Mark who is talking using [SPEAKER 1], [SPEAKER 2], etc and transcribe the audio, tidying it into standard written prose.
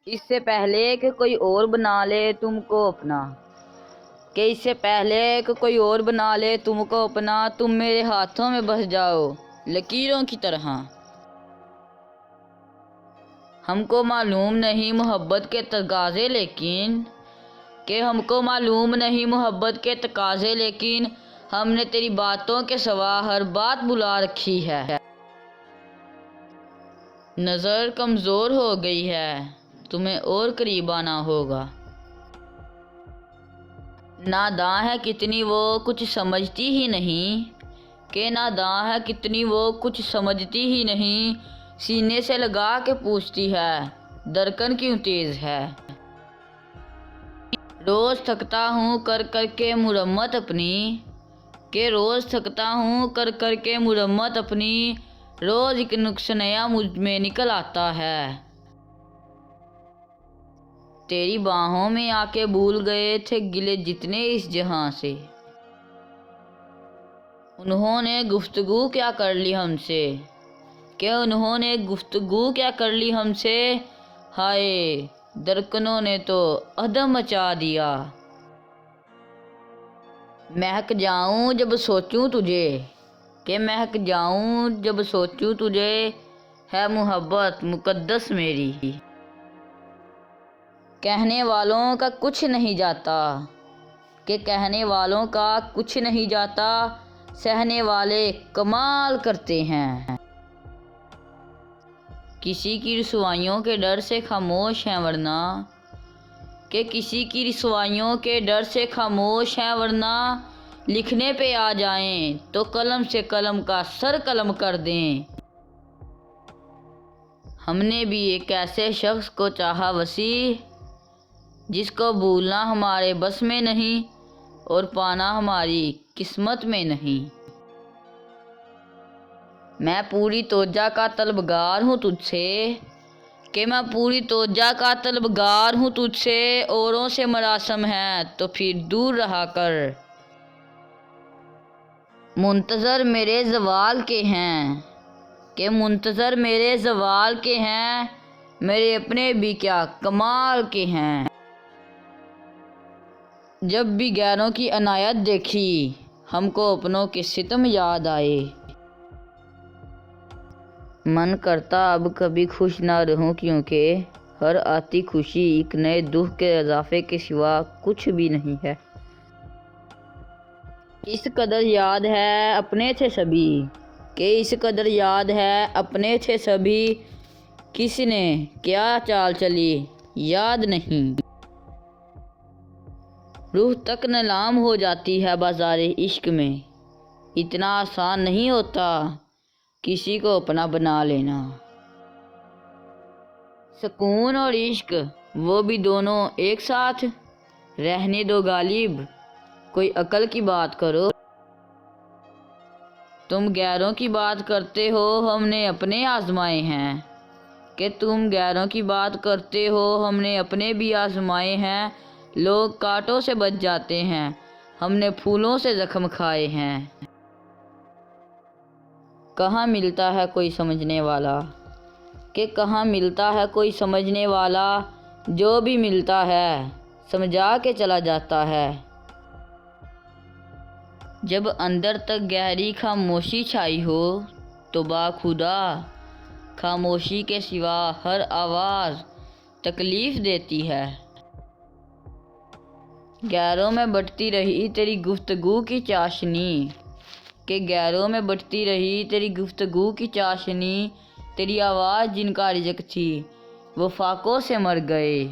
[SPEAKER 1] اس سے پہلے کہ کوئی اور بنا لے تم کو اپنا، تم کو اپنا، تم میرے ہاتھوں میں بس جاؤ لکیروں کی طرح۔ ہم کو معلوم نہیں محبت کے تقاضے لیکن ہم نے تیری باتوں کے سوا ہر بات بلا رکھی ہے۔ نظر کمزور ہو گئی ہے، تمہیں اور قریب آنا ہوگا۔ ناداں ہے کتنی وہ کچھ سمجھتی ہی نہیں، سینے سے لگا کے پوچھتی ہے دھڑکن کیوں تیز ہے۔ روز تھکتا ہوں کر کر کے مرمت اپنی، روز ایک نقص نیا مجھ میں نکل آتا ہے۔ تیری باہوں میں آ کے بھول گئے تھے گلے جتنے اس جہاں سے، انہوں نے گفتگو کیا کر لی ہم سے، ہائے دھڑکنوں نے تو عدم مچا دیا۔ مہک جاؤں جب سوچوں تجھے، ہے محبت مقدس میری۔ کہنے والوں کا کچھ نہیں جاتا، سہنے والے کمال کرتے ہیں۔ کسی کی رسوائیوں کے ڈر سے ورنہ لکھنے پہ آ جائیں تو قلم سے قلم کا سر قلم کر دیں۔ ہم نے بھی ایک ایسے شخص کو چاہا وسیع، جس کو بھولنا ہمارے بس میں نہیں اور پانا ہماری قسمت میں نہیں۔ میں پوری توجہ کا طلبگار ہوں تجھ سے، اوروں سے مراسم ہے تو پھر دور رہا کر۔ منتظر میرے زوال کے ہیں، میرے اپنے بھی کیا کمال کے ہیں۔ جب بھی غیروں کی عنایت دیکھی، ہم کو اپنوں کے ستم یاد آئے۔ من کرتا اب کبھی خوش نہ رہوں، کیونکہ ہر آتی خوشی ایک نئے دکھ کے اضافے کے سوا کچھ بھی نہیں ہے۔ اس قدر یاد ہے اپنے تھے سبھی، کس نے کیا چال چلی یاد نہیں۔ روح تک نیلام ہو جاتی ہے بازار عشق میں، اتنا آسان نہیں ہوتا کسی کو اپنا بنا لینا۔ سکون اور عشق وہ بھی دونوں ایک ساتھ، رہنے دو غالب کوئی عقل کی بات کرو۔ تم غیروں کی بات کرتے ہو ہم نے اپنے آزمائے ہیں، لوگ کانٹوں سے بچ جاتے ہیں، ہم نے پھولوں سے زخم کھائے ہیں۔ کہاں ملتا ہے کوئی سمجھنے والا، جو بھی ملتا ہے سمجھا کے چلا جاتا ہے۔ جب اندر تک گہری خاموشی چھائی ہو تو باخدا خاموشی کے سوا ہر آواز تکلیف دیتی ہے۔ غیروں میں بٹتی رہی تیری گفتگو کی چاشنی، تیری آواز جن کا رزق تھی وہ فاقوں سے مر گئے۔